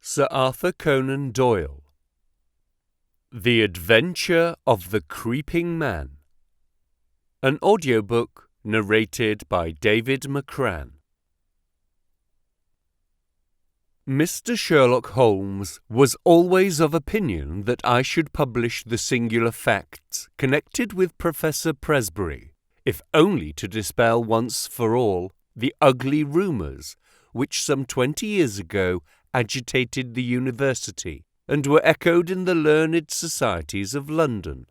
Sir Arthur Conan Doyle. The Adventure of the Creeping Man. An audiobook narrated by David McCran. Mr. Sherlock Holmes was always of opinion that I should publish the singular facts connected with Professor Presbury, if only to dispel once for all the ugly rumours which some 20 years ago agitated the university and were echoed in the learned societies of London.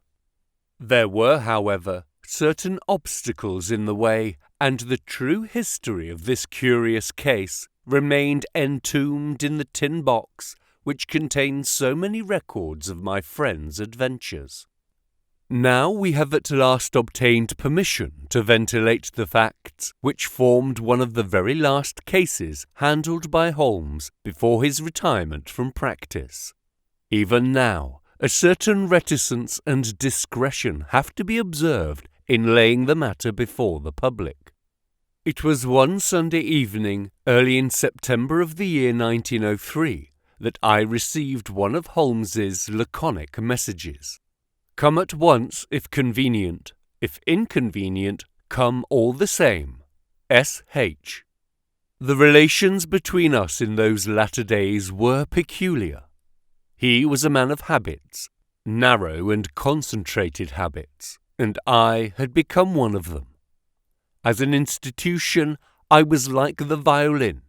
There were, however, certain obstacles in the way, and the true history of this curious case remained entombed in the tin box which contained so many records of my friend's adventures. Now we have at last obtained permission to ventilate the facts which formed one of the very last cases handled by Holmes before his retirement from practice. Even now, a certain reticence and discretion have to be observed in laying the matter before the public. It was one Sunday evening, early in September of the year 1903, that I received one of Holmes's laconic messages. Come at once if convenient. If inconvenient, come all the same. S.H. The relations between us in those latter days were peculiar. He was a man of habits, narrow and concentrated habits, and I had become one of them. As an institution, I was like the violin,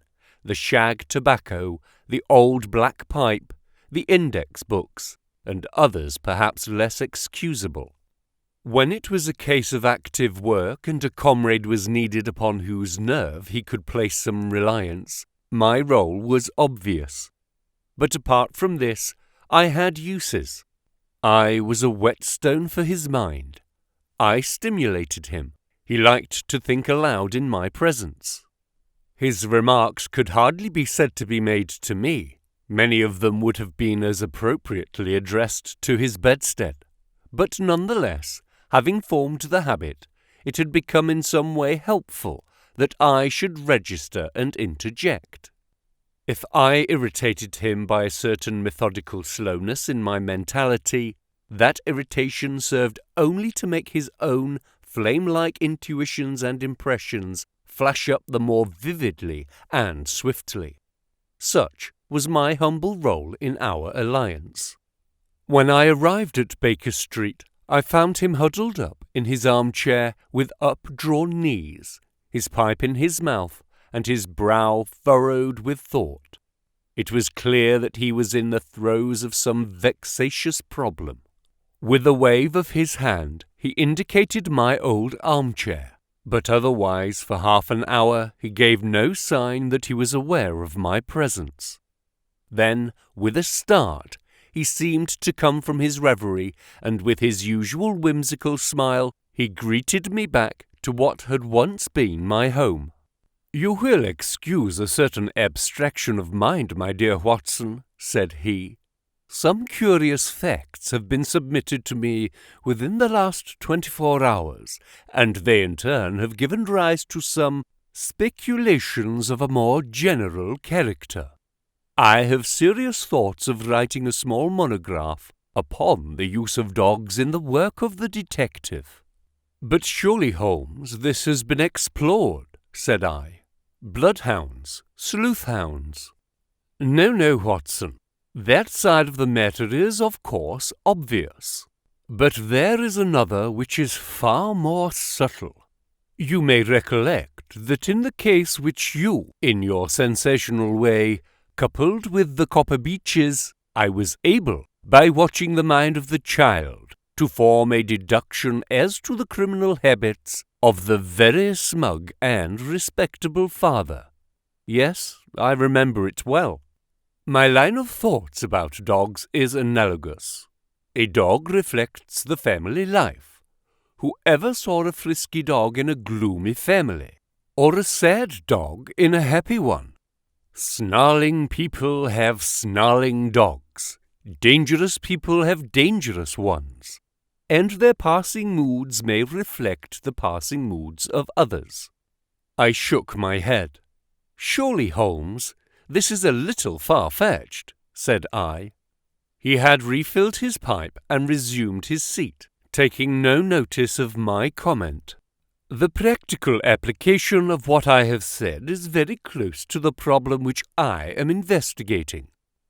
the shag tobacco, the old black pipe, the index books, and others perhaps less excusable. When it was a case of active work and a comrade was needed upon whose nerve he could place some reliance, my role was obvious. But apart from this, I had uses. I was a whetstone for his mind. I stimulated him. He liked to think aloud in my presence. His remarks could hardly be said to be made to me. Many of them would have been as appropriately addressed to his bedstead. But nonetheless, having formed the habit, it had become in some way helpful that I should register and interject. If I irritated him by a certain methodical slowness in my mentality, that irritation served only to make his own flame-like intuitions and impressions flash up the more vividly and swiftly. Such was my humble role in our alliance. When I arrived at Baker Street, I found him huddled up in his armchair with up-drawn knees, his pipe in his mouth, and his brow furrowed with thought. It was clear that he was in the throes of some vexatious problem. With a wave of his hand, he indicated my old armchair, but otherwise for half an hour he gave no sign that he was aware of my presence. Then, with a start, he seemed to come from his reverie, and with his usual whimsical smile, he greeted me back to what had once been my home. "You will excuse a certain abstraction of mind, my dear Watson," said he. "Some curious facts have been submitted to me within the last 24 hours, and they in turn have given rise to some speculations of a more general character. I have serious thoughts of writing a small monograph upon the use of dogs in the work of the detective." "But surely, Holmes, this has been explored," said I. "Bloodhounds, sleuth-hounds." No, Watson. That side of the matter is, of course, obvious. But there is another which is far more subtle. You may recollect that in the case which you, in your sensational way, coupled with the copper beeches, I was able, by watching the mind of the child, to form a deduction as to the criminal habits of the very smug and respectable father. Yes, I remember it well. My line of thoughts about dogs is analogous. A dog reflects the family life. Whoever saw a frisky dog in a gloomy family, or a sad dog in a happy one? Snarling people have snarling dogs. Dangerous people have dangerous ones. And their passing moods may reflect the passing moods of others. I shook my head. Surely, Holmes, this is a little far-fetched," said I. He had refilled his pipe and resumed his seat, taking no notice of my comment. "The practical application of what I have said is very close to the problem which I am investigating.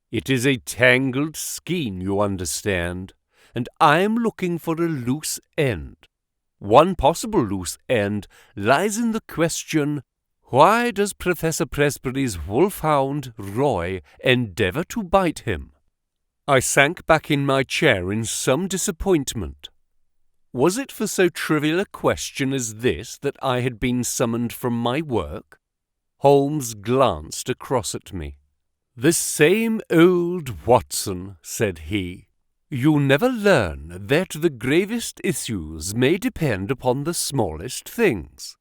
It is a tangled skein, you understand, and I am looking for a loose end. One possible loose end lies in the question, why does Professor Presbury's wolfhound, Roy, endeavour to bite him?" I sank back in my chair in some disappointment. Was it for so trivial a question as this that I had been summoned from my work? Holmes glanced across at me. "The same old Watson," said he. "You never learn that the gravest issues may depend upon the smallest things.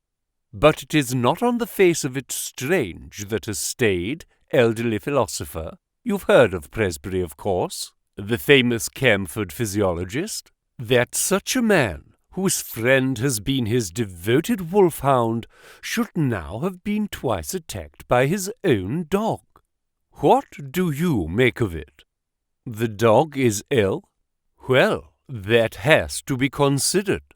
But it is not on the face of it strange that a staid, elderly philosopher— you've heard of Presbury, of course, the famous Camford physiologist— that such a man, whose friend has been his devoted wolfhound, should now have been twice attacked by his own dog. What do you make of it? The dog is ill? Well, that has to be considered.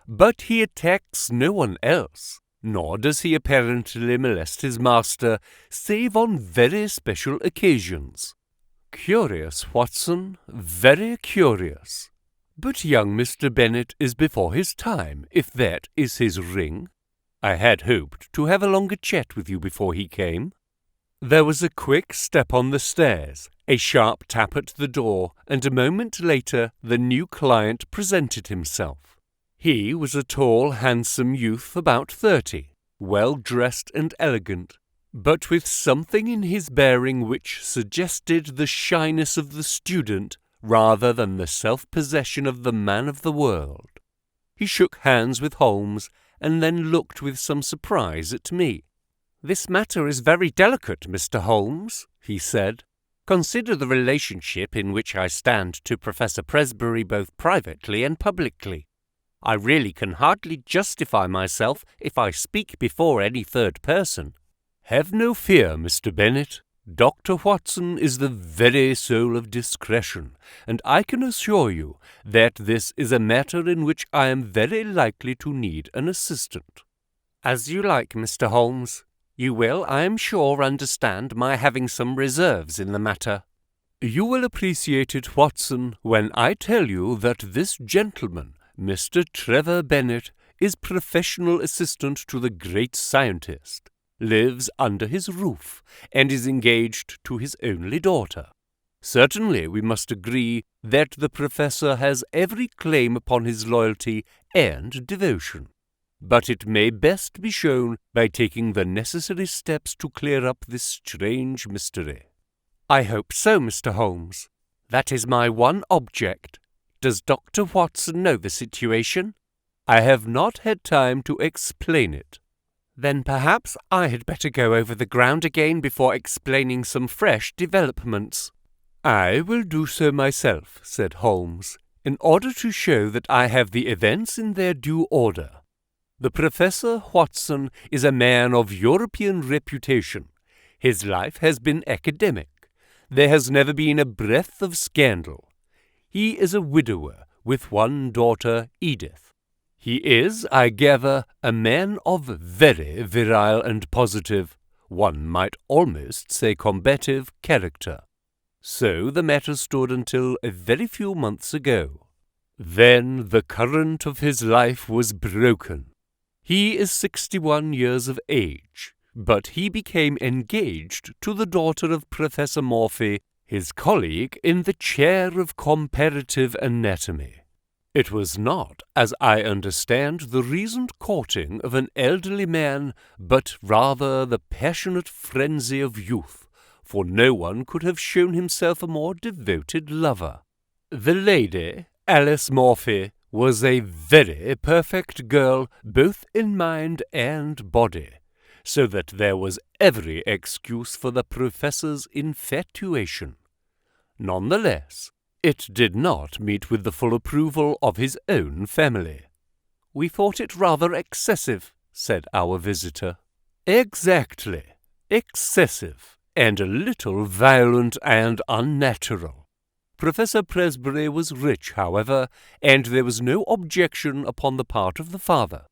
But he attacks no one else, nor does he apparently molest his master, save on very special occasions. Curious, Watson, very curious. But young Mr. Bennett is before his time, if that is his ring. I had hoped to have a longer chat with you before he came." There was a quick step on the stairs, a sharp tap at the door, and a moment later the new client presented himself. He was a tall, handsome youth about 30, well-dressed and elegant, but with something in his bearing which suggested the shyness of the student rather than the self-possession of the man of the world. He shook hands with Holmes and then looked with some surprise at me. "This matter is very delicate, Mr. Holmes," he said. "Consider the relationship in which I stand to Professor Presbury both privately and publicly. I really can hardly justify myself if I speak before any third person." "Have no fear, Mr. Bennett. Dr. Watson is the very soul of discretion, and I can assure you that this is a matter in which I am very likely to need an assistant." "As you like, Mr. Holmes. You will, I am sure, understand my having some reserves in the matter." "You will appreciate it, Watson, when I tell you that this gentleman, Mr. Trevor Bennett, is professional assistant to the great scientist, lives under his roof, and is engaged to his only daughter. Certainly we must agree that the Professor has every claim upon his loyalty and devotion, but it may best be shown by taking the necessary steps to clear up this strange mystery." "I hope so, Mr. Holmes. That is my one object. Does Dr. Watson know the situation?" "I have not had time to explain it." "Then perhaps I had better go over the ground again before explaining some fresh developments." "I will do so myself," said Holmes, "in order to show that I have the events in their due order. The Professor Watson is a man of European reputation. His life has been academic. There has never been a breath of scandal. He is a widower with one daughter, Edith. He is, I gather, a man of very virile and positive, one might almost say combative, character. So the matter stood until a very few months ago. Then the current of his life was broken. He is 61 years of age, but he became engaged to the daughter of Professor Morphy, his colleague in the chair of comparative anatomy. It was not, as I understand, the reasoned courting of an elderly man, but rather the passionate frenzy of youth, for no one could have shown himself a more devoted lover. The lady, Alice Morphy, was a very perfect girl, both in mind and body, so that there was every excuse for the Professor's infatuation. None the less, it did not meet with the full approval of his own family. "We thought it rather excessive," said our visitor. "Exactly. Excessive. and a little violent and unnatural. Professor Presbury was rich, however, and there was no objection upon the part of the father.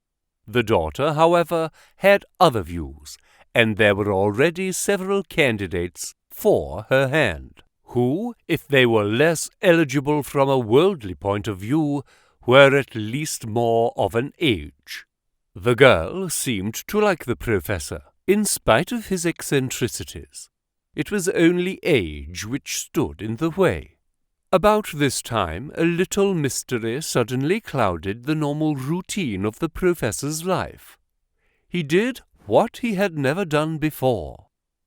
The daughter, however, had other views, and there were already several candidates for her hand, who, if they were less eligible from a worldly point of view, were at least more of an age. The girl seemed to like the professor, in spite of his eccentricities. It was only age which stood in the way. About this time, a little mystery suddenly clouded the normal routine of the professor's life. He did what he had never done before.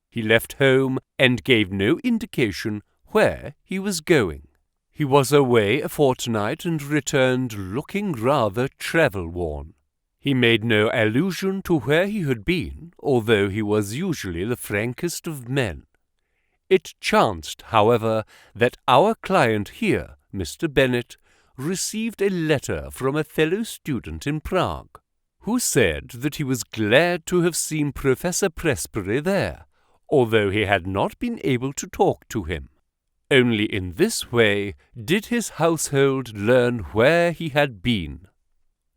He left home and gave no indication where he was going. He was away a fortnight and returned looking rather travel-worn. He made no allusion to where he had been, although he was usually the frankest of men. It chanced, however, that our client here, Mr. Bennett, received a letter from a fellow student in Prague, who said that he was glad to have seen Professor Presbury there, although he had not been able to talk to him. Only in this way did his household learn where he had been.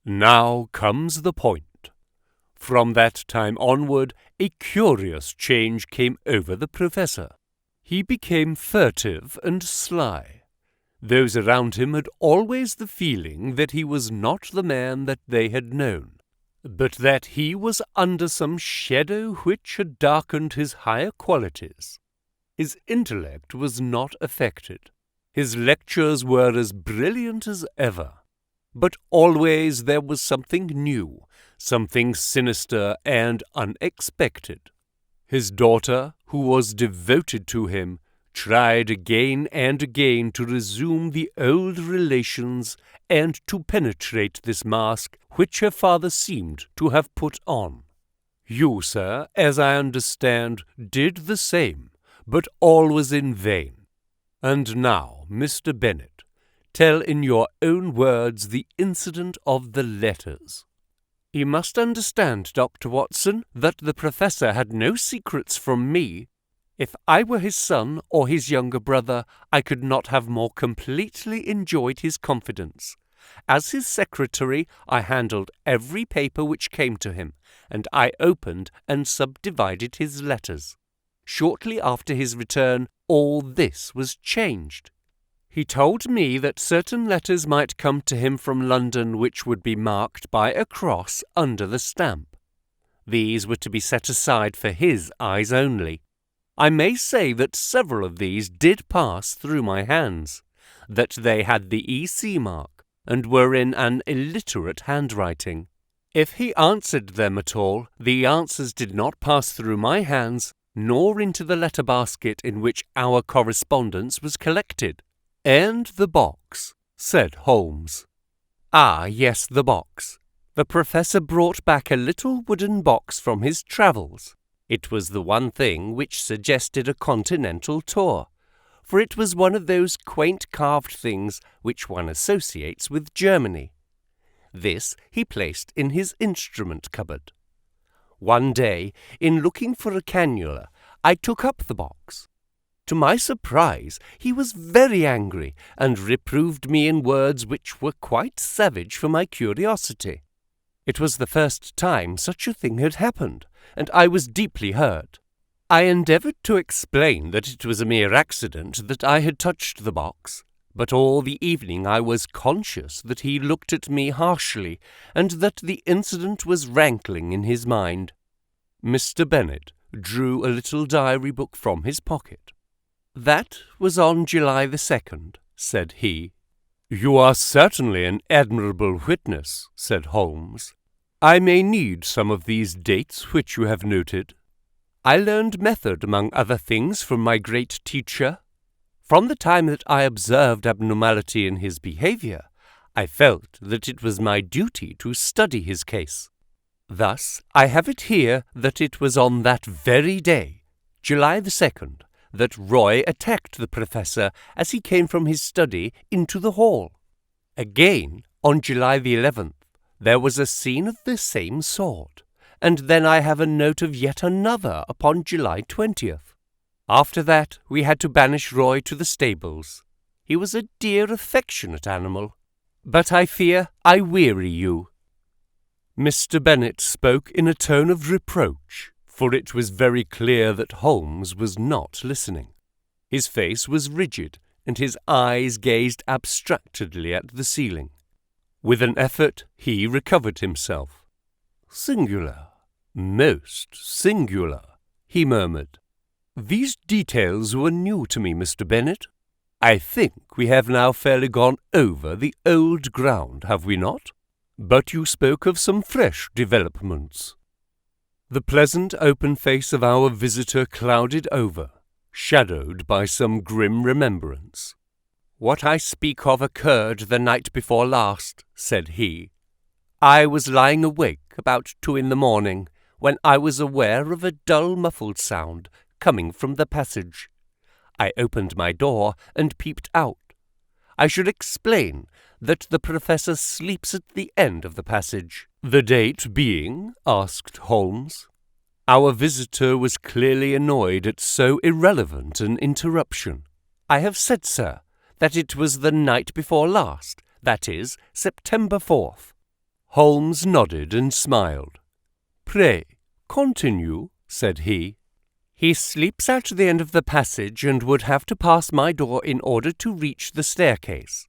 Now comes the point. From that time onward, a curious change came over the professor. He became furtive and sly. Those around him had always the feeling that he was not the man that they had known, but that he was under some shadow which had darkened his higher qualities. His intellect was not affected. His lectures were as brilliant as ever. But always there was something new, something sinister and unexpected. His daughter, who was devoted to him, tried again and again to resume the old relations and to penetrate this mask which her father seemed to have put on. You, sir, as I understand, did the same, but all was in vain. And now, Mr. Bennett, tell in your own words the incident of the letters. You must understand, Dr. Watson, that the professor had no secrets from me. If I were his son or his younger brother, I could not have more completely enjoyed his confidence. As his secretary, I handled every paper which came to him, and I opened and subdivided his letters. Shortly after his return, all this was changed. He told me that certain letters might come to him from London which would be marked by a cross under the stamp. These were to be set aside for his eyes only. I may say that several of these did pass through my hands, that they had the EC mark, and were in an illiterate handwriting. If he answered them at all, the answers did not pass through my hands, nor into the letter basket in which our correspondence was collected. And the box, said Holmes. Ah, yes, the box. The professor brought back a little wooden box from his travels. It was the one thing which suggested a continental tour, for it was one of those quaint carved things which one associates with Germany. This he placed in his instrument cupboard. One day, in looking for a cannula, I took up the box. To my surprise, he was very angry, and reproved me in words which were quite savage for my curiosity. It was the first time such a thing had happened, and I was deeply hurt. I endeavoured to explain that it was a mere accident that I had touched the box, but all the evening I was conscious that he looked at me harshly, and that the incident was rankling in his mind. Mr. Bennett drew a little diary book from his pocket. That was on July the 2nd, said he. You are certainly an admirable witness, said Holmes. I may need some of these dates which you have noted. I learned method, among other things, from my great teacher. From the time that I observed abnormality in his behaviour, I felt that it was my duty to study his case. Thus, I have it here that it was on that very day, July the 2nd, that Roy attacked the professor as he came from his study into the hall. Again, on July the 11th, there was a scene of the same sort, and then I have a note of yet another upon July 20th. After that, we had to banish Roy to the stables. He was a dear, affectionate animal. But I fear I weary you." Mr. Bennett spoke in a tone of reproach, for it was very clear that Holmes was not listening. His face was rigid, and his eyes gazed abstractedly at the ceiling. With an effort, he recovered himself. "Singular, most singular," he murmured. "These details were new to me, Mr. Bennett. I think we have now fairly gone over the old ground, have we not? But you spoke of some fresh developments." The pleasant open face of our visitor clouded over, shadowed by some grim remembrance. "What I speak of occurred the night before last," said he. "I was lying awake about 2 a.m, when I was aware of a dull muffled sound coming from the passage. I opened my door and peeped out. I should explain that the Professor sleeps at the end of the passage." "The date being?" asked Holmes. Our visitor was clearly annoyed at so irrelevant an interruption. "I have said, sir, that it was the night before last, that is, September 4th. Holmes nodded and smiled. "Pray, continue," said he. "He sleeps at the end of the passage and would have to pass my door in order to reach the staircase.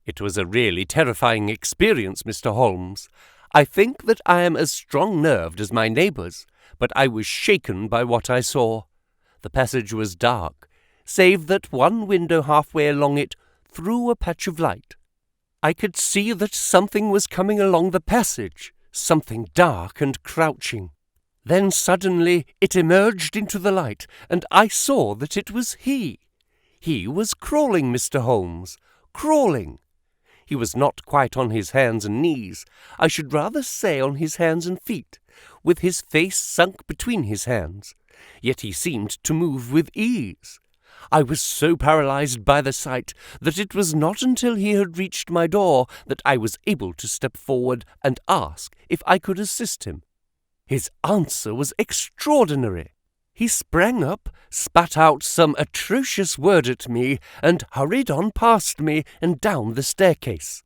It was a really terrifying experience, Mr. Holmes. I think that I am as strong-nerved as my neighbours, but I was shaken by what I saw. The passage was dark, save that one window halfway along it threw a patch of light. I could see that something was coming along the passage, something dark and crouching. Then suddenly it emerged into the light, and I saw that it was he. He was crawling, Mr. Holmes, crawling. He was not quite on his hands and knees, I should rather say on his hands and feet, with his face sunk between his hands, yet he seemed to move with ease. I was so paralyzed by the sight that it was not until he had reached my door that I was able to step forward and ask if I could assist him. His answer was extraordinary. He sprang up, spat out some atrocious word at me, and hurried on past me and down the staircase.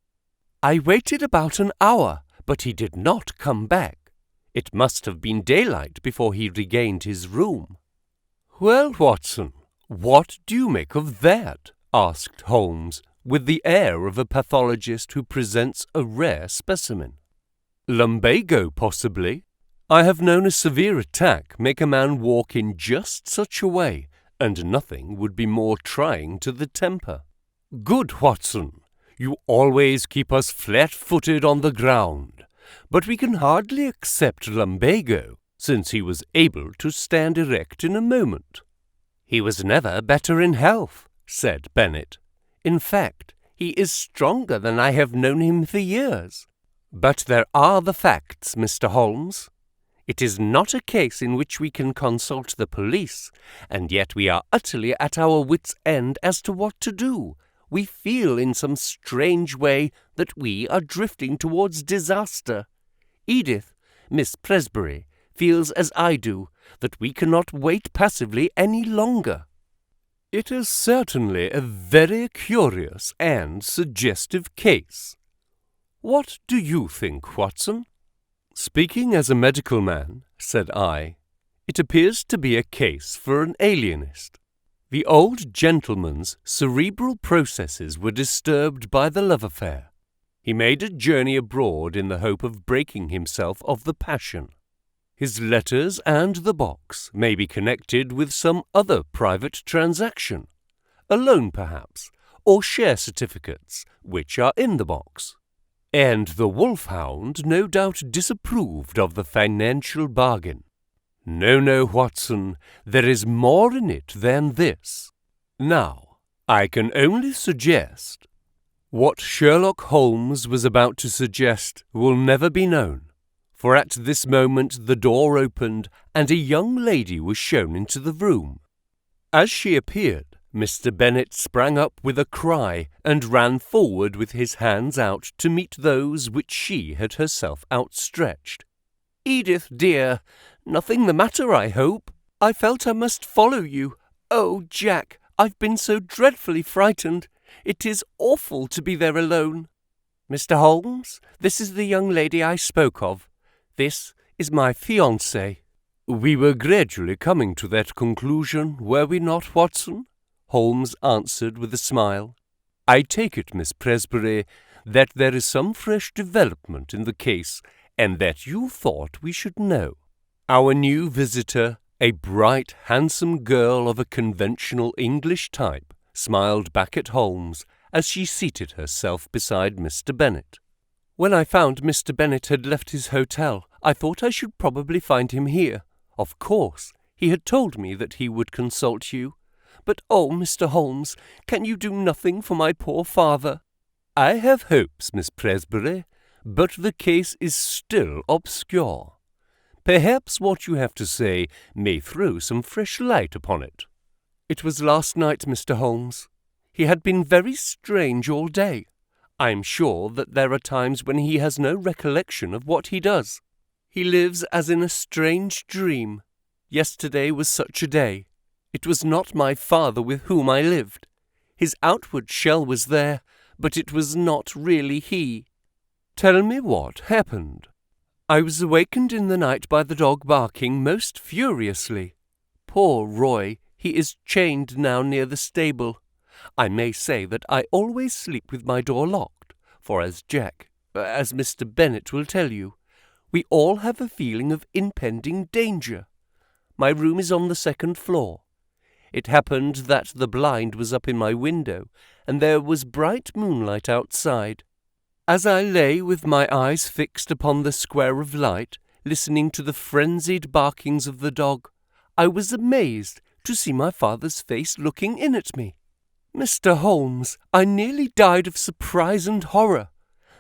I waited about an hour, but he did not come back. It must have been daylight before he regained his room." "Well, Watson, what do you make of that?" asked Holmes, with the air of a pathologist who presents a rare specimen. "Lumbago, possibly. I have known a severe attack make a man walk in just such a way, and nothing would be more trying to the temper." "Good, Watson. You always keep us flat-footed on the ground. But we can hardly accept lumbago, since he was able to stand erect in a moment." "He was never better in health," said Bennett. "In fact, he is stronger than I have known him for years. But there are the facts, Mr. Holmes. It is not a case in which we can consult the police, and yet we are utterly at our wits' end as to what to do. We feel in some strange way that we are drifting towards disaster. Edith, Miss Presbury, feels as I do, that we cannot wait passively any longer." "It is certainly a very curious and suggestive case. What do you think, Watson?" "Speaking as a medical man," said I, "it appears to be a case for an alienist. The old gentleman's cerebral processes were disturbed by the love affair. He made a journey abroad in the hope of breaking himself of the passion. His letters and the box may be connected with some other private transaction, a loan perhaps, or share certificates, which are in the box. And the wolfhound no doubt disapproved of the financial bargain. No, Watson, there is more in it than this. Now, I can only suggest. What Sherlock Holmes was about to suggest will never be known, for at this moment the door opened and a young lady was shown into the room. As she appeared, Mr. Bennett sprang up with a cry and ran forward with his hands out to meet those which she had herself outstretched. "Edith, dear, nothing the matter, I hope? I felt I must follow you. "Oh, Jack, I've been so dreadfully frightened. It is awful to be there alone. Mr. Holmes, this is the young lady I spoke of. This is my fiancée." "We were gradually coming to that conclusion, were we not, Watson?" Holmes answered with a smile. "I take it, Miss Presbury, that there is some fresh development in the case, and that you thought we should know." Our new visitor, a bright, handsome girl of a conventional English type, smiled back at Holmes as she seated herself beside Mr. Bennett. "When I found Mr. Bennett had left his hotel, I thought I should probably find him here. Of course, he had told me that he would consult you. But oh, Mr. Holmes, can you do nothing for my poor father?" "I have hopes, Miss Presbury, but the case is still obscure. Perhaps what you have to say may throw some fresh light upon it." "It was last night, Mr. Holmes. He had been very strange all day. I am sure that there are times when he has no recollection of what he does. He lives as in a strange dream. Yesterday was such a day. It was not my father with whom I lived. His outward shell was there, but it was not really he." "Tell me what happened." "I was awakened in the night by the dog barking most furiously. Poor Roy, he is chained now near the stable. I may say that I always sleep with my door locked, for as Mr. Bennett will tell you, we all have a feeling of impending danger. My room is on the second floor. It happened that the blind was up in my window, and there was bright moonlight outside. As I lay with my eyes fixed upon the square of light, listening to the frenzied barkings of the dog, I was amazed to see my father's face looking in at me. Mr. Holmes, I nearly died of surprise and horror.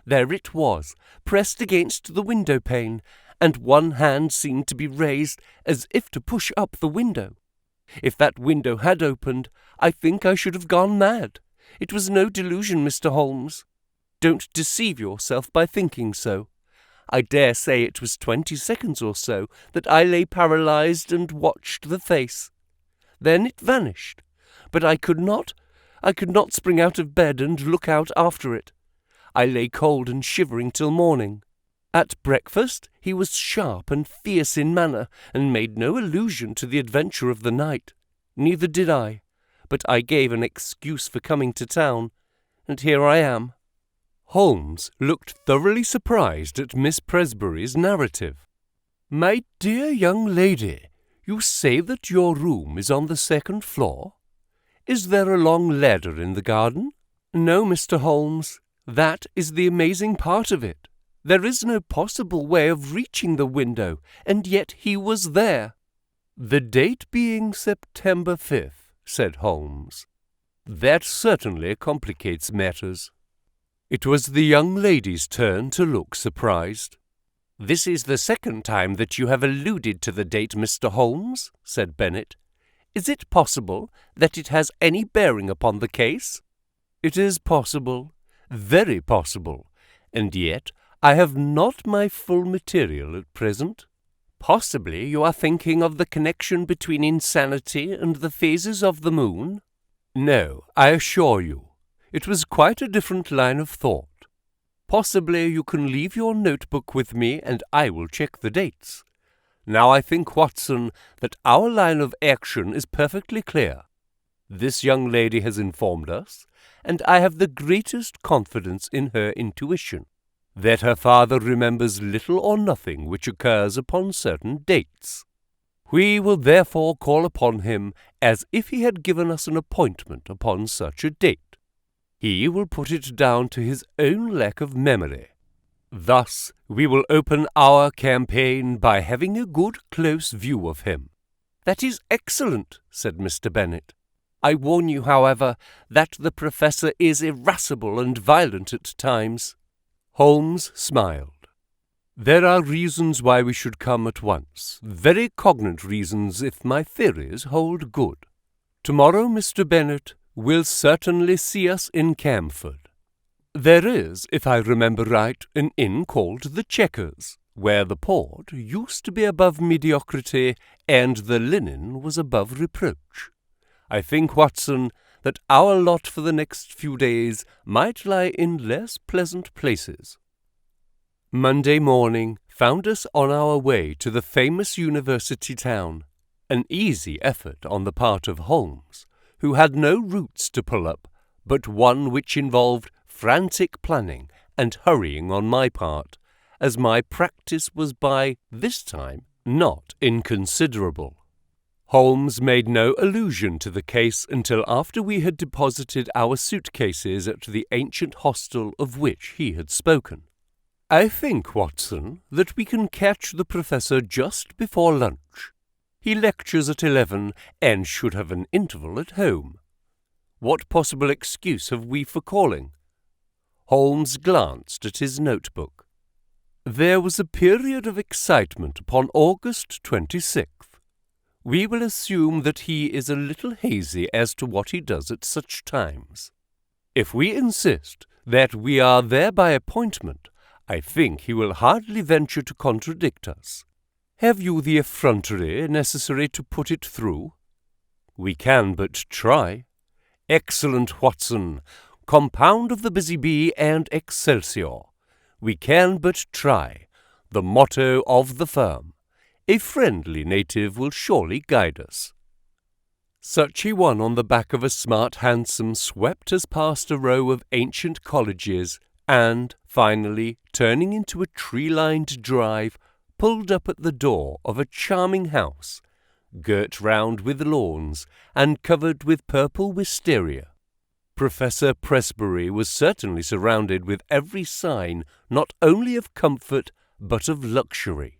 There it was, pressed against the window pane, and one hand seemed to be raised as if to push up the window. If that window had opened, I think I should have gone mad. It was no delusion, Mr. Holmes. Don't deceive yourself by thinking so. I dare say it was 20 seconds or so that I lay paralyzed and watched the face. Then it vanished, but I could not spring out of bed and look out after it. I lay cold and shivering till morning. At breakfast he was sharp and fierce in manner, and made no allusion to the adventure of the night. Neither did I, but I gave an excuse for coming to town, and here I am." Holmes looked thoroughly surprised at Miss Presbury's narrative. "My dear young lady, you say that your room is on the second floor? Is there a long ladder in the garden?" "No, Mr. Holmes. That is the amazing part of it. There is no possible way of reaching the window, and yet he was there." "The date being September 5th, said Holmes. "That certainly complicates matters." It was the young lady's turn to look surprised. "This is the second time that you have alluded to the date, Mr. Holmes," said Bennett. "Is it possible that it has any bearing upon the case?" "It is possible, very possible, and yet I have not my full material at present." "Possibly you are thinking of the connection between insanity and the phases of the moon?" "No, I assure you. It was quite a different line of thought. Possibly you can leave your notebook with me and I will check the dates. Now I think, Watson, that our line of action is perfectly clear. This young lady has informed us, and I have the greatest confidence in her intuition, that her father remembers little or nothing which occurs upon certain dates. We will therefore call upon him as if he had given us an appointment upon such a date. He will put it down to his own lack of memory. Thus we will open our campaign by having a good close view of him." "That is excellent," said Mr. Bennett. "I warn you, however, that the Professor is irascible and violent at times." Holmes smiled. "There are reasons why we should come at once, very cognate reasons if my theories hold good. Tomorrow, Mr. Bennett will certainly see us in Camford. There is, if I remember right, an inn called the Chequers, where the port used to be above mediocrity and the linen was above reproach. I think, Watson, that our lot for the next few days might lie in less pleasant places. Monday morning found us on our way to the famous university town, an easy effort on the part of Holmes, who had no routes to pull up, but one which involved frantic planning and hurrying on my part, as my practice was by this time not inconsiderable. Holmes made no allusion to the case until after we had deposited our suitcases at the ancient hostel of which he had spoken. I think, Watson, that we can catch the Professor just before lunch. He lectures at 11 and should have an interval at home. What possible excuse have we for calling? Holmes glanced at his notebook. There was a period of excitement upon August 26th. We will assume that he is a little hazy as to what he does at such times. If we insist that we are there by appointment, I think he will hardly venture to contradict us. Have you the effrontery necessary to put it through? We can but try. Excellent, Watson. Compound of the busy bee and excelsior. We can but try. The motto of the firm. A friendly native will surely guide us. Such a one on the back of a smart hansom swept us past a row of ancient colleges and, finally, turning into a tree-lined drive, pulled up at the door of a charming house, girt round with lawns and covered with purple wisteria. Professor Presbury was certainly surrounded with every sign not only of comfort but of luxury.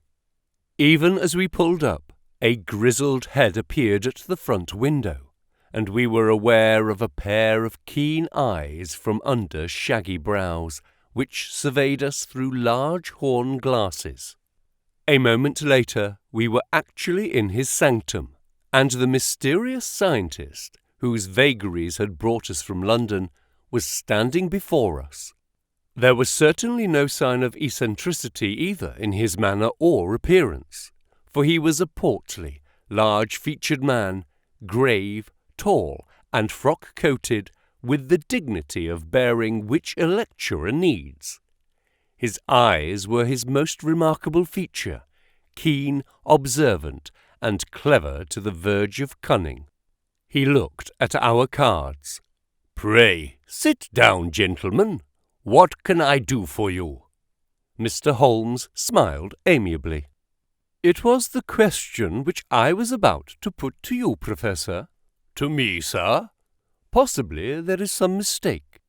Even as we pulled up, a grizzled head appeared at the front window, and we were aware of a pair of keen eyes from under shaggy brows, which surveyed us through large horn glasses. A moment later, we were actually in his sanctum, and the mysterious scientist, whose vagaries had brought us from London, was standing before us. There was certainly no sign of eccentricity either in his manner or appearance, for he was a portly, large-featured man, grave, tall, and frock-coated, with the dignity of bearing which a lecturer needs. His eyes were his most remarkable feature, keen, observant, and clever to the verge of cunning. He looked at our cards. "Pray, sit down, gentlemen. What can I do for you?" Mr. Holmes smiled amiably. "It was the question which I was about to put to you, Professor." "To me, sir?" "Possibly there is some mistake.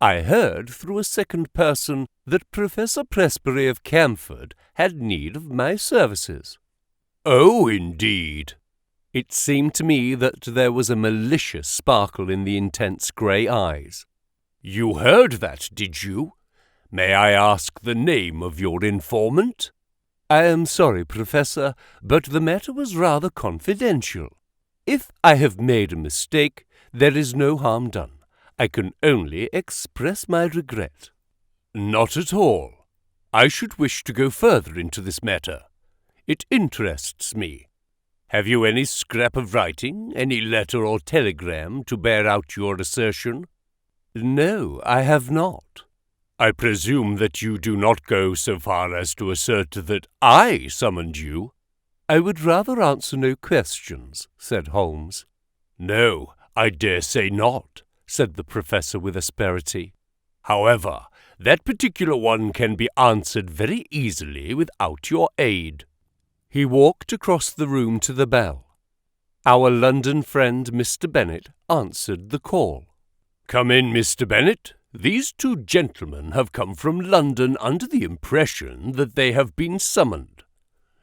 I heard through a second person that Professor Presbury of Camford had need of my services." "Oh, indeed." It seemed to me that there was a malicious sparkle in the intense grey eyes. "You heard that, did you? May I ask the name of your informant?" "I am sorry, Professor, but the matter was rather confidential. If I have made a mistake, there is no harm done. I can only express my regret." "Not at all. I should wish to go further into this matter. It interests me. Have you any scrap of writing, any letter or telegram to bear out your assertion?" "No, I have not." "I presume that you do not go so far as to assert that I summoned you?" "I would rather answer no questions," said Holmes. "No, I dare say not," said the Professor with asperity. "However, that particular one can be answered very easily without your aid." He walked across the room to the bell. Our London friend Mr. Bennett answered the call. "Come in, Mr. Bennett. These two gentlemen have come from London under the impression that they have been summoned.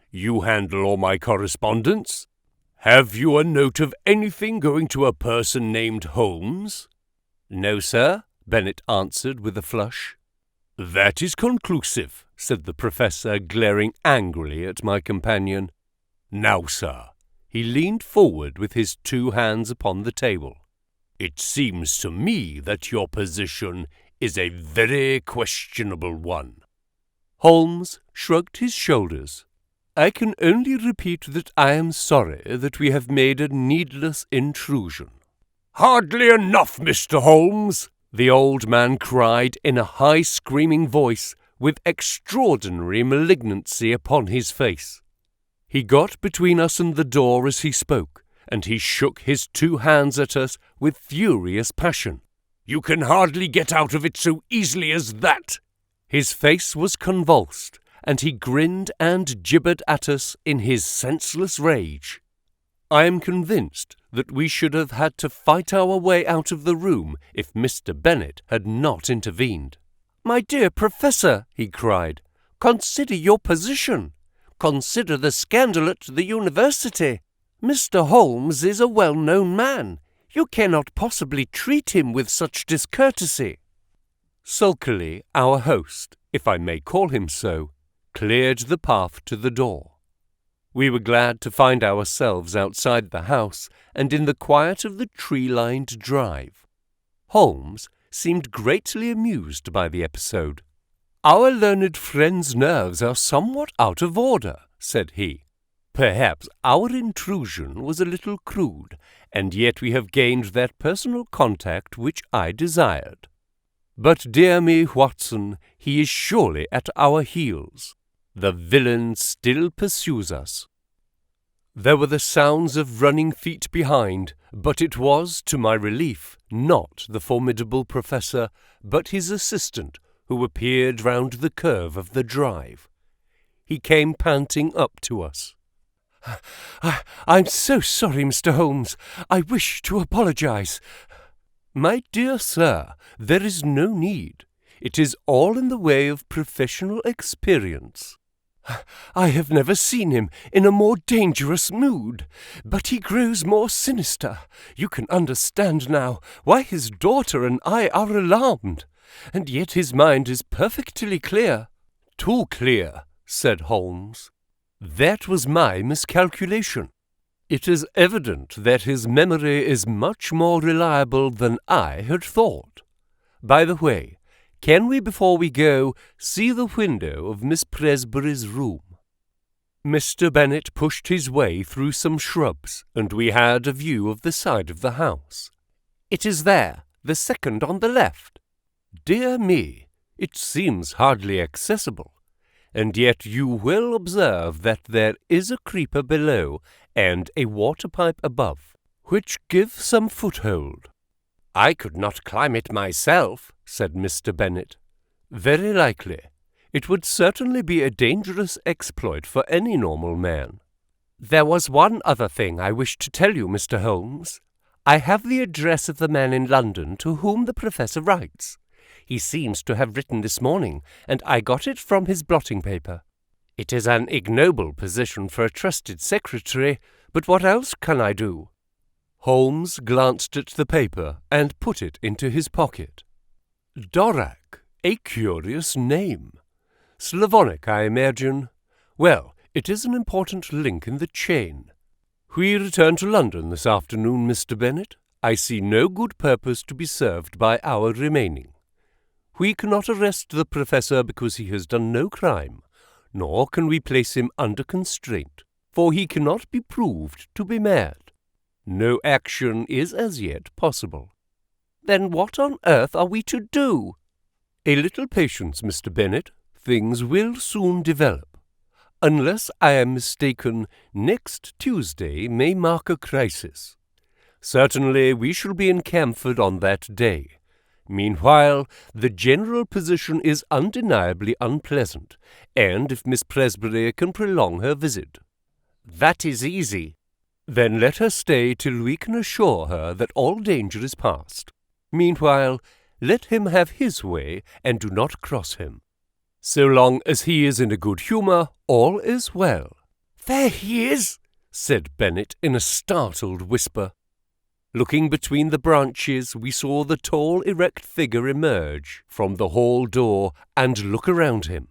You handle all my correspondence. Have you a note of anything going to a person named Holmes?" "No, sir," Bennett answered with a flush. "That is conclusive," said the Professor, glaring angrily at my companion. "Now, sir," he leaned forward with his two hands upon the table. "It seems to me that your position is a very questionable one." Holmes shrugged his shoulders. "I can only repeat that I am sorry that we have made a needless intrusion." "Hardly enough, Mr. Holmes," the old man cried in a high screaming voice with extraordinary malignancy upon his face. He got between us and the door as he spoke, and he shook his 2 hands at us with furious passion. "You can hardly get out of it so easily as that!" His face was convulsed, and he grinned and gibbered at us in his senseless rage. I am convinced that we should have had to fight our way out of the room if Mr. Bennett had not intervened. "My dear Professor," he cried, "consider your position. Consider the scandal at the university. Mr. Holmes is a well-known man. You cannot possibly treat him with such discourtesy." Sulkily, our host, if I may call him so, cleared the path to the door. We were glad to find ourselves outside the house and in the quiet of the tree-lined drive. Holmes seemed greatly amused by the episode. "Our learned friend's nerves are somewhat out of order," said he. "Perhaps our intrusion was a little crude, and yet we have gained that personal contact which I desired. But, dear me, Watson, he is surely at our heels. The villain still pursues us." There were the sounds of running feet behind, but it was, to my relief, not the formidable professor, but his assistant, who appeared round the curve of the drive. He came panting up to us. "I'm so sorry, Mr. Holmes. I wish to apologize." "My dear sir, there is no need. It is all in the way of professional experience." "I have never seen him in a more dangerous mood, but he grows more sinister. You can understand now why his daughter and I are alarmed, and yet his mind is perfectly clear." "Too clear," said Holmes. "That was my miscalculation. It is evident that his memory is much more reliable than I had thought. By the way, can we, before we go, see the window of Miss Presbury's room?" Mr. Bennett pushed his way through some shrubs, and we had a view of the side of the house. "It is there, the second on the left." "Dear me, it seems hardly accessible. And yet you will observe that there is a creeper below and a water-pipe above, which give some foothold." "I could not climb it myself," said Mr. Bennett. "Very likely. It would certainly be a dangerous exploit for any normal man." "There was one other thing I wished to tell you, Mr. Holmes. I have the address of the man in London to whom the professor writes. He seems to have written this morning, and I got it from his blotting paper. It is an ignoble position for a trusted secretary, but what else can I do?" Holmes glanced at the paper and put it into his pocket. "Dorak, a curious name. Slavonic, I imagine. Well, it is an important link in the chain. We return to London this afternoon, Mr. Bennett. I see no good purpose to be served by our remaining. We cannot arrest the professor because he has done no crime, nor can we place him under constraint, for he cannot be proved to be mad. No action is as yet possible." "Then what on earth are we to do?" "A little patience, Mr. Bennett. Things will soon develop. Unless I am mistaken, next Tuesday may mark a crisis. Certainly we shall be in Camford on that day. Meanwhile, the general position is undeniably unpleasant, and if Miss Presbury can prolong her visit." "That is easy." "Then let her stay till we can assure her that all danger is past. Meanwhile, let him have his way, and do not cross him. So long as he is in a good humour, all is well." "There he is!" said Bennett in a startled whisper. Looking between the branches, we saw the tall, erect figure emerge from the hall door and look around him.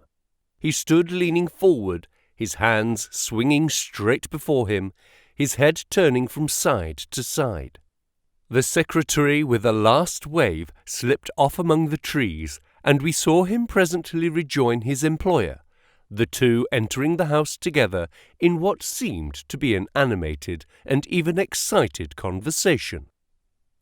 He stood leaning forward, his hands swinging straight before him, his head turning from side to side. The secretary, with a last wave, slipped off among the trees, and we saw him presently rejoin his employer, the two entering the house together in what seemed to be an animated and even excited conversation.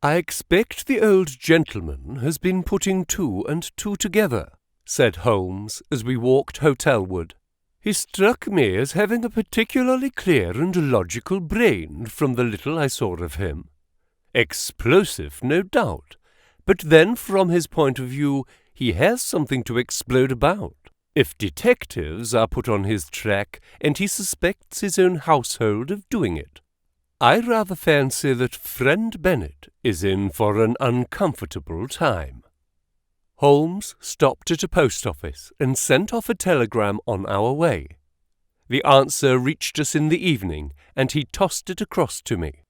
"I expect the old gentleman has been putting two and two together," said Holmes as we walked hotelward. "He struck me as having a particularly clear and logical brain from the little I saw of him. Explosive, no doubt, but then from his point of view he has something to explode about. If detectives are put on his track and he suspects his own household of doing it, I rather fancy that friend Bennett is in for an uncomfortable time." Holmes stopped at a post office and sent off a telegram on our way. The answer reached us in the evening, and he tossed it across to me.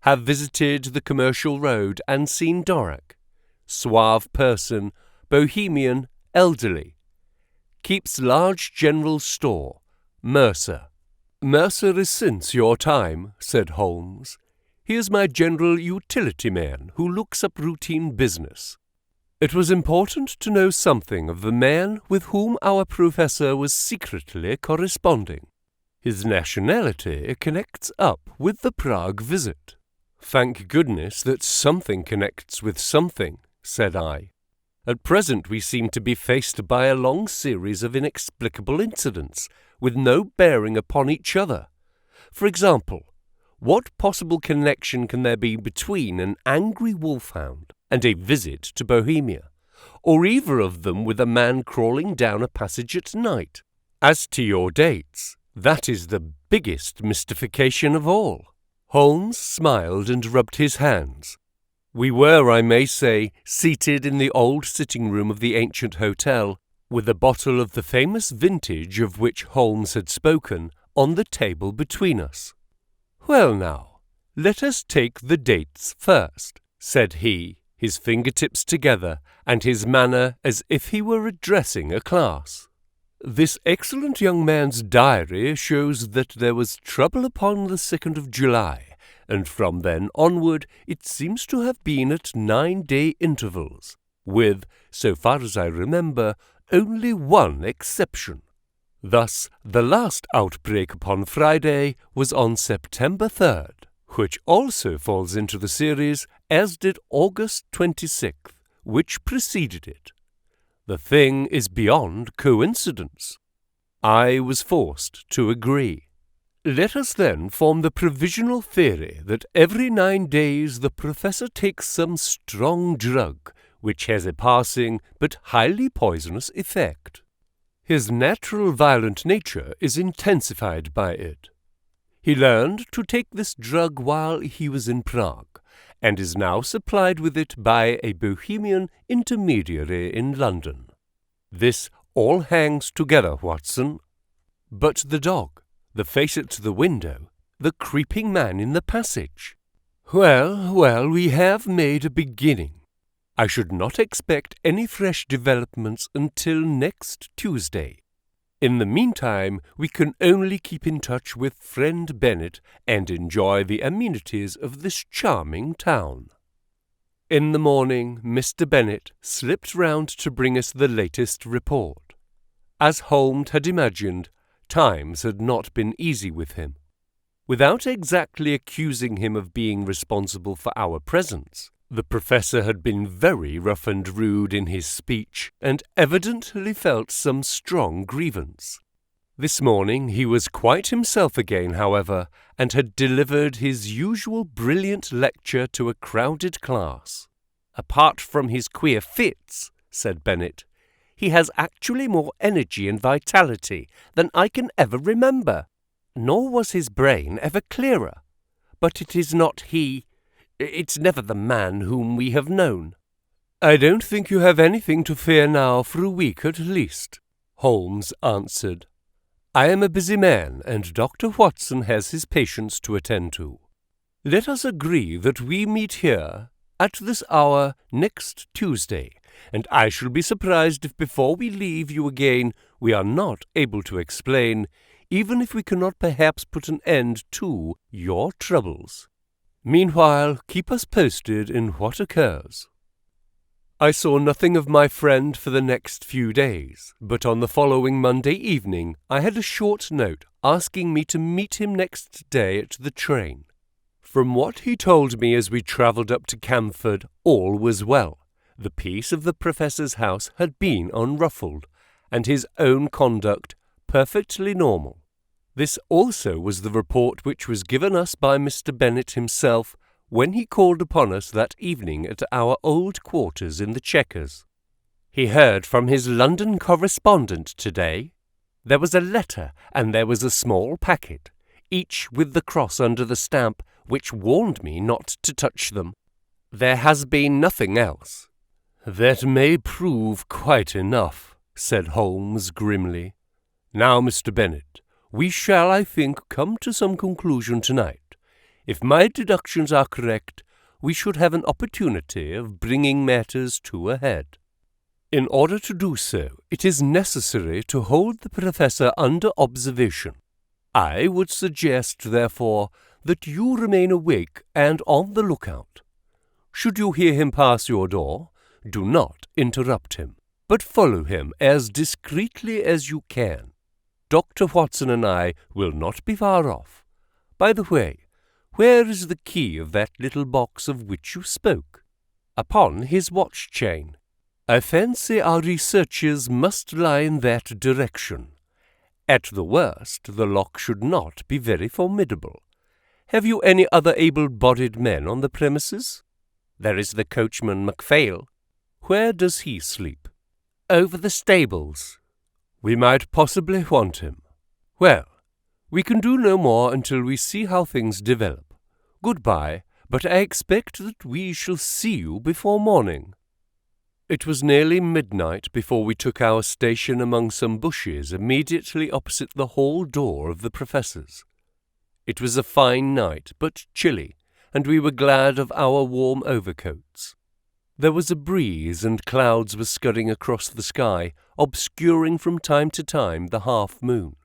"Have visited the Commercial Road and seen Doric. Suave person, bohemian, elderly. Keeps large general store. Mercer." "Mercer is since your time," said Holmes. "He is my general utility man who looks up routine business." It was important to know something of the man with whom our professor was secretly corresponding. His nationality connects up with the Prague visit. "Thank goodness that something connects with something," said I. "At present we seem to be faced by a long series of inexplicable incidents, with no bearing upon each other. For example, what possible connection can there be between an angry wolfhound and a visit to Bohemia, or either of them with a man crawling down a passage at night? As to your dates, that is the biggest mystification of all." Holmes smiled and rubbed his hands. We were, I may say, seated in the old sitting room of the ancient hotel, with a bottle of the famous vintage of which Holmes had spoken on the table between us. "Well now, let us take the dates first," said he, his fingertips together, and his manner as if he were addressing a class. "This excellent young man's diary shows that there was trouble upon the 2nd of July, and from then onward it seems to have been at 9-day intervals, with, so far as I remember, only one exception. Thus, the last outbreak upon Friday was on September 3rd, which also falls into the series, as did August 26th, which preceded it. The thing is beyond coincidence." I was forced to agree. "Let us then form the provisional theory that every 9 days the professor takes some strong drug, which has a passing but highly poisonous effect. His natural violent nature is intensified by it. He learned to take this drug while he was in Prague, and is now supplied with it by a Bohemian intermediary in London. This all hangs together, Watson. But the dog, the face at the window, the creeping man in the passage. Well, we have made a beginning. I should not expect any fresh developments until next Tuesday. In the meantime, we can only keep in touch with friend Bennett and enjoy the amenities of this charming town." In the morning, Mr. Bennett slipped round to bring us the latest report. As Holmes had imagined, times had not been easy with him. Without exactly accusing him of being responsible for our presence, the professor had been very rough and rude in his speech, and evidently felt some strong grievance. This morning he was quite himself again, however, and had delivered his usual brilliant lecture to a crowded class. "Apart from his queer fits," said Bennett, "he has actually more energy and vitality than I can ever remember. Nor was his brain ever clearer. But it is not he. It's never the man whom we have known." "I don't think you have anything to fear now for a week at least," Holmes answered. "I am a busy man, and Dr. Watson has his patients to attend to. Let us agree that we meet here at this hour next Tuesday, and I shall be surprised if before we leave you again we are not able to explain, even if we cannot perhaps put an end to your troubles. Meanwhile, keep us posted in what occurs." I saw nothing of my friend for the next few days, but on the following Monday evening I had a short note asking me to meet him next day at the train. From what he told me as we travelled up to Camford, all was well. The peace of the Professor's house had been unruffled, and his own conduct perfectly normal. This also was the report which was given us by Mr. Bennett himself when he called upon us that evening at our old quarters in the Chequers. He heard from his London correspondent today. There was a letter and there was a small packet, each with the cross under the stamp, which warned me not to touch them. There has been nothing else. That may prove quite enough, said Holmes grimly. Now, Mr. Bennett, we shall, I think, come to some conclusion tonight. If my deductions are correct, we should have an opportunity of bringing matters to a head. In order to do so, it is necessary to hold the Professor under observation. I would suggest, therefore, that you remain awake and on the lookout. Should you hear him pass your door, do not interrupt him, but follow him as discreetly as you can. Dr. Watson and I will not be far off. By the way, where is the key of that little box of which you spoke? Upon his watch chain. I fancy our researches must lie in that direction. At the worst, the lock should not be very formidable. Have you any other able-bodied men on the premises? There is the coachman Macphail. Where does he sleep? Over the stables. We might possibly want him. Well, we can do no more until we see how things develop. Goodbye, but I expect that we shall see you before morning. It was nearly midnight before we took our station among some bushes immediately opposite the hall door of the Professor's. It was a fine night, but chilly, and we were glad of our warm overcoats. There was a breeze, and clouds were scudding across the sky, obscuring from time to time the half-moon.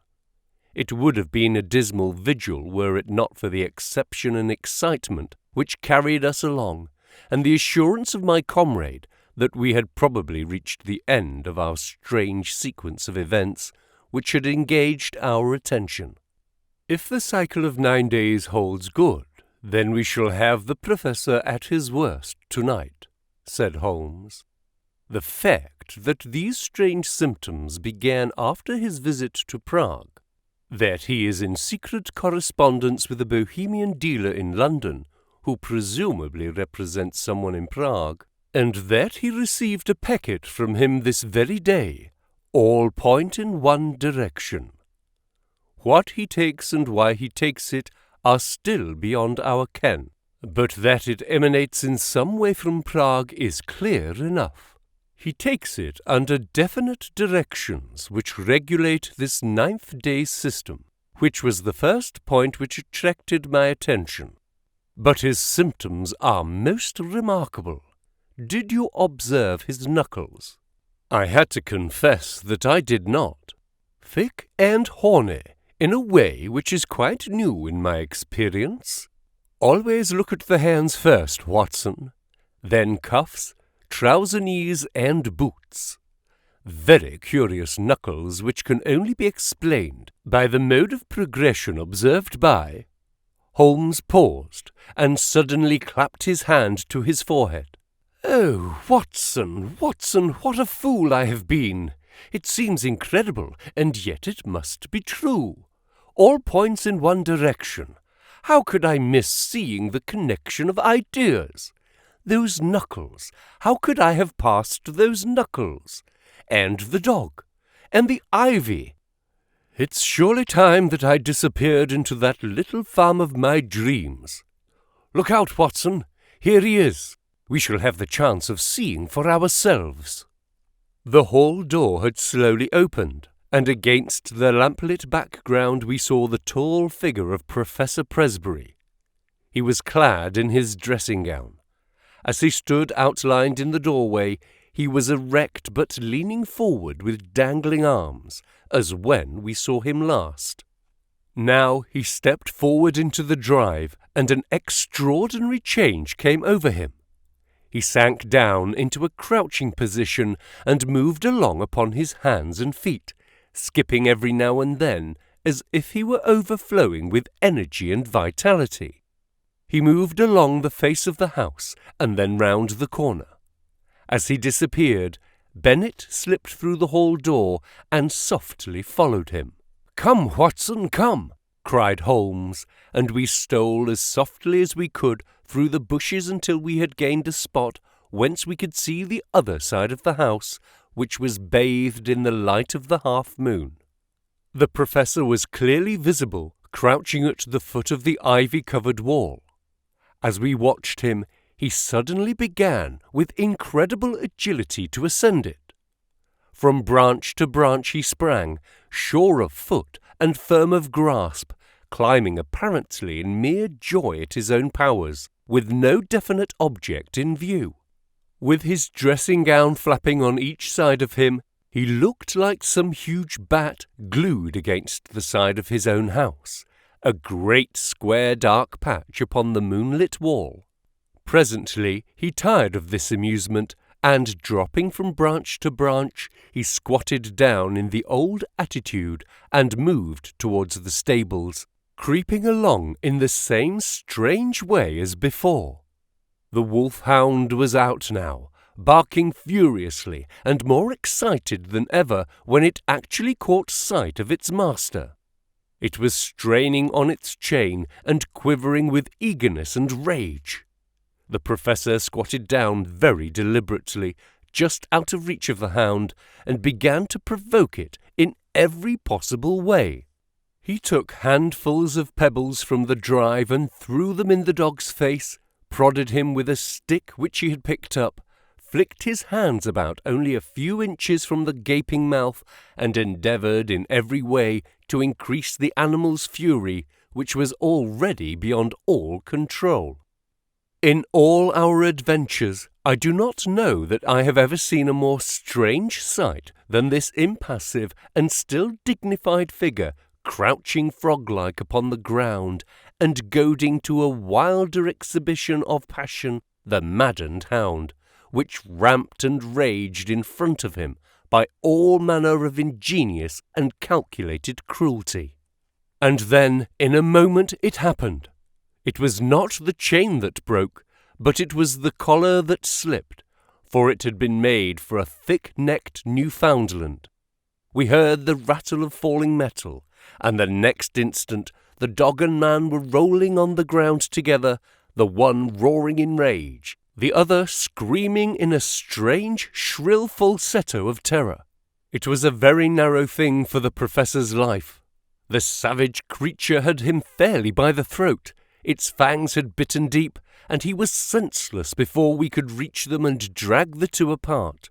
It would have been a dismal vigil were it not for the exception and excitement which carried us along, and the assurance of my comrade that we had probably reached the end of our strange sequence of events which had engaged our attention. If the cycle of 9 days holds good, then we shall have the Professor at his worst tonight, said Holmes. The fact that these strange symptoms began after his visit to Prague, that he is in secret correspondence with a Bohemian dealer in London, who presumably represents someone in Prague, and that he received a packet from him this very day, all point in one direction. What he takes and why he takes it are still beyond our ken, but that it emanates in some way from Prague is clear enough. He takes it under definite directions which regulate this 9th-day system, which was the first point which attracted my attention. But his symptoms are most remarkable. Did you observe his knuckles? I had to confess that I did not. Thick and horny, in a way which is quite new in my experience. Always look at the hands first, Watson, then cuffs, trouser knees, and boots. Very curious knuckles which can only be explained by the mode of progression observed by— Holmes paused and suddenly clapped his hand to his forehead. Oh, Watson, Watson, what a fool I have been! It seems incredible, and yet it must be true. All points in one direction. How could I miss seeing the connection of ideas? Those knuckles, how could I have passed those knuckles? And the dog, and the ivy. It's surely time that I disappeared into that little farm of my dreams. Look out, Watson, here he is. We shall have the chance of seeing for ourselves. The hall door had slowly opened, and against the lamplit background we saw the tall figure of Professor Presbury. He was clad in his dressing gown. As he stood outlined in the doorway, he was erect but leaning forward with dangling arms, as when we saw him last. Now he stepped forward into the drive, and an extraordinary change came over him. He sank down into a crouching position and moved along upon his hands and feet, skipping every now and then as if he were overflowing with energy and vitality. He moved along the face of the house and then round the corner. As he disappeared, Bennett slipped through the hall door and softly followed him. "Come, Watson, come!" cried Holmes, and we stole as softly as we could through the bushes until we had gained a spot whence we could see the other side of the house, which was bathed in the light of the half-moon. The Professor was clearly visible, crouching at the foot of the ivy-covered wall. As we watched him, he suddenly began, with incredible agility, to ascend it. From branch to branch he sprang, sure of foot and firm of grasp, climbing apparently in mere joy at his own powers, with no definite object in view. With his dressing-gown flapping on each side of him, he looked like some huge bat glued against the side of his own house, a great square dark patch upon the moonlit wall. Presently he tired of this amusement, and dropping from branch to branch, he squatted down in the old attitude and moved towards the stables, creeping along in the same strange way as before. The wolf-hound was out now, barking furiously and more excited than ever when it actually caught sight of its master. It was straining on its chain and quivering with eagerness and rage. The Professor squatted down very deliberately, just out of reach of the hound, and began to provoke it in every possible way. He took handfuls of pebbles from the drive and threw them in the dog's face, prodded him with a stick which he had picked up, flicked his hands about only a few inches from the gaping mouth, and endeavoured in every way to increase the animal's fury, which was already beyond all control. In all our adventures, I do not know that I have ever seen a more strange sight than this impassive and still dignified figure crouching frog-like upon the ground and goading to a wilder exhibition of passion the maddened hound, which ramped and raged in front of him by all manner of ingenious and calculated cruelty. And then, in a moment, it happened. It was not the chain that broke, but it was the collar that slipped, for it had been made for a thick-necked Newfoundland. We heard the rattle of falling metal, and the next instant the dog and man were rolling on the ground together, the one roaring in rage, the other screaming in a strange, shrill falsetto of terror. It was a very narrow thing for the Professor's life. The savage creature had him fairly by the throat. Its fangs had bitten deep, and he was senseless before we could reach them and drag the two apart.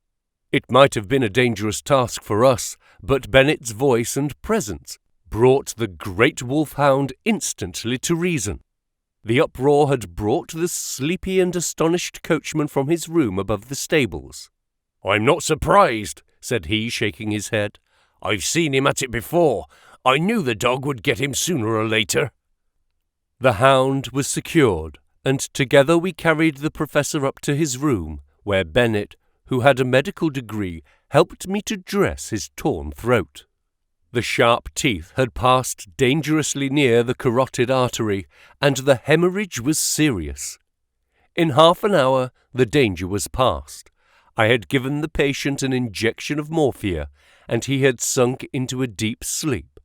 It might have been a dangerous task for us, but Bennett's voice and presence brought the great wolf-hound instantly to reason. The uproar had brought the sleepy and astonished coachman from his room above the stables. "I'm not surprised," said he, shaking his head. "I've seen him at it before. I knew the dog would get him sooner or later." The hound was secured, and together we carried the Professor up to his room, where Bennett, who had a medical degree, helped me to dress his torn throat. The sharp teeth had passed dangerously near the carotid artery, and the hemorrhage was serious. In half an hour the danger was past. I had given the patient an injection of morphia, and he had sunk into a deep sleep.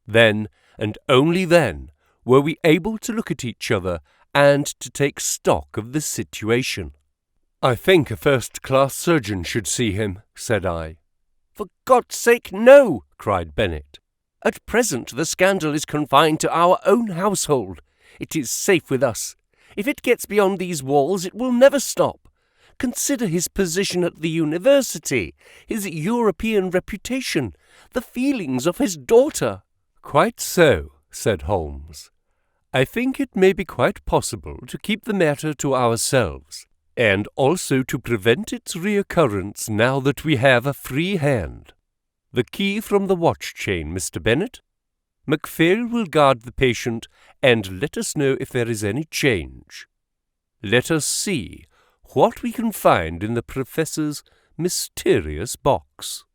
Then, and only then, were we able to look at each other and to take stock of the situation. "I think a first-class surgeon should see him," said I. "For God's sake, no!" cried Bennett. "At present the scandal is confined to our own household. It is safe with us. If it gets beyond these walls, it will never stop. Consider his position at the university, his European reputation, the feelings of his daughter." "Quite so," said Holmes. "I think it may be quite possible to keep the matter to ourselves, and also to prevent its reoccurrence now that we have a free hand. The key from the watch-chain, Mr. Bennett. Macphail will guard the patient, and let us know if there is any change. Let us see what we can find in the Professor's mysterious box."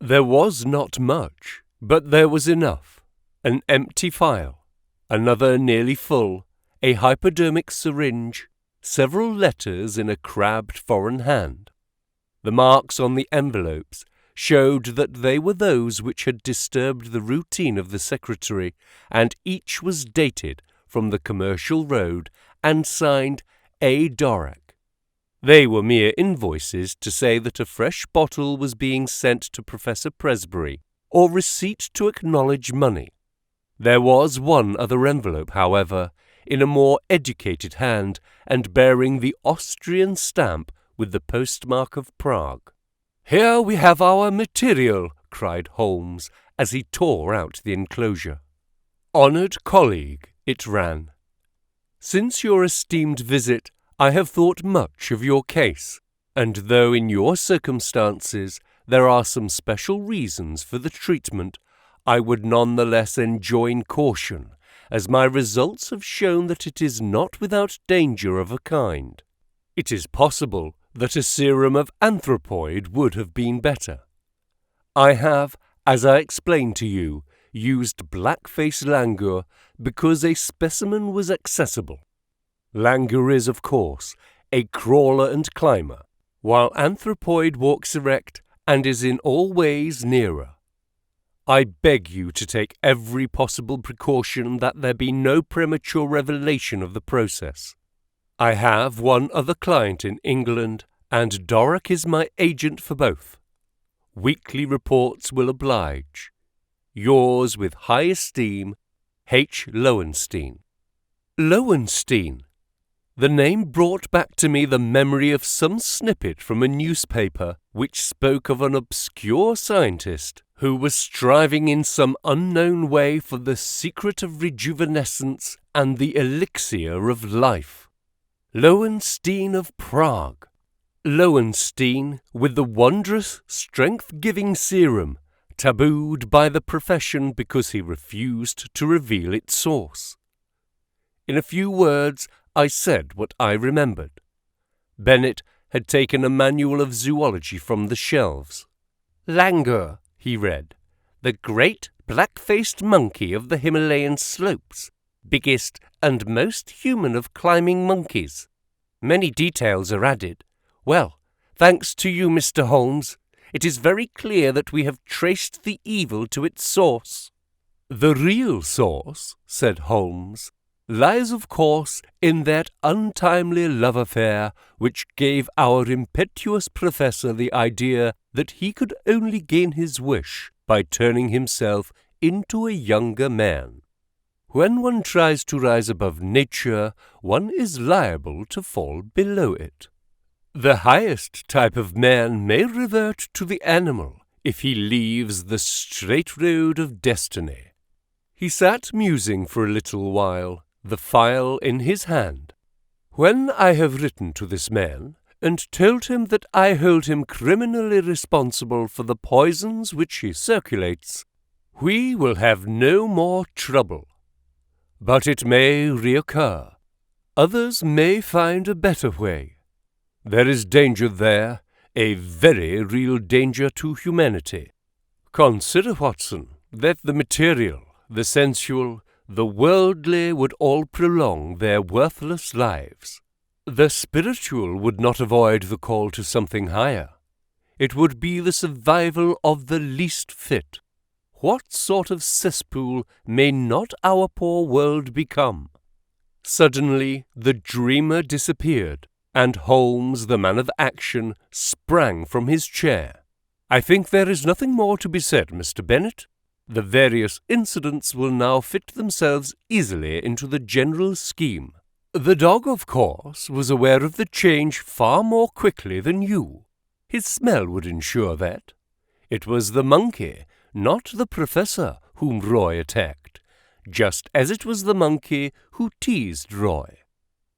There was not much, but there was enough. An empty phial, another nearly full, a hypodermic syringe, several letters in a crabbed foreign hand. The marks on the envelopes showed that they were those which had disturbed the routine of the secretary, and each was dated from the Commercial Road and signed A. Doric. They were mere invoices to say that a fresh bottle was being sent to Professor Presbury, or receipt to acknowledge money. There was one other envelope, however, in a more educated hand, and bearing the Austrian stamp with the postmark of Prague. "Here we have our material," cried Holmes, as he tore out the enclosure. "Honoured colleague," it ran. "Since your esteemed visit, I have thought much of your case, and though in your circumstances there are some special reasons for the treatment, I would none the less enjoin caution, as my results have shown that it is not without danger of a kind. It is possible that a serum of anthropoid would have been better. I have, as I explained to you, used black-face languor because a specimen was accessible. Languor is, of course, a crawler and climber, while anthropoid walks erect and is in all ways nearer. I beg you to take every possible precaution that there be no premature revelation of the process. I have one other client in England, and Doric is my agent for both. Weekly reports will oblige. Yours with high esteem, H. Lowenstein. Lowenstein. The name brought back to me the memory of some snippet from a newspaper which spoke of an obscure scientist who was striving in some unknown way for the secret of rejuvenescence and the elixir of life. Lowenstein of Prague. Lowenstein with the wondrous strength-giving serum, tabooed by the profession because he refused to reveal its source. In a few words, I said what I remembered. Bennett had taken a manual of zoology from the shelves. "Langur," he read, "the great black-faced monkey of the Himalayan slopes, biggest and most human of climbing monkeys. Many details are added. Well, thanks to you, Mr. Holmes, it is very clear that we have traced the evil to its source." "The real source," said Holmes, "lies, of course, in that untimely love affair which gave our impetuous professor the idea that he could only gain his wish by turning himself into a younger man. When one tries to rise above nature, one is liable to fall below it. The highest type of man may revert to the animal if he leaves the straight road of destiny." He sat musing for a little while, the file in his hand. "When I have written to this man, and told him that I hold him criminally responsible for the poisons which he circulates, we will have no more trouble. But it may reoccur. Others may find a better way. There is danger there, a very real danger to humanity. Consider, Watson, that the material, the sensual, the worldly would all prolong their worthless lives. The spiritual would not avoid the call to something higher. It would be the survival of the least fit. What sort of cesspool may not our poor world become?" Suddenly the dreamer disappeared, and Holmes, the man of action, sprang from his chair. "I think there is nothing more to be said, Mr. Bennett. The various incidents will now fit themselves easily into the general scheme. The dog, of course, was aware of the change far more quickly than you. His smell would ensure that. It was the monkey, not the professor, whom Roy attacked, just as it was the monkey who teased Roy.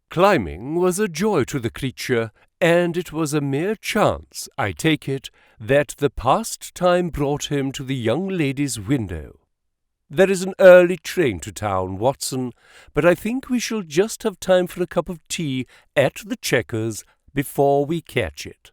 Climbing was a joy to the creature, and it was a mere chance, I take it, that the pastime brought him to the young lady's window. There is an early train to town, Watson, but I think we shall just have time for a cup of tea at the Chequers before we catch it."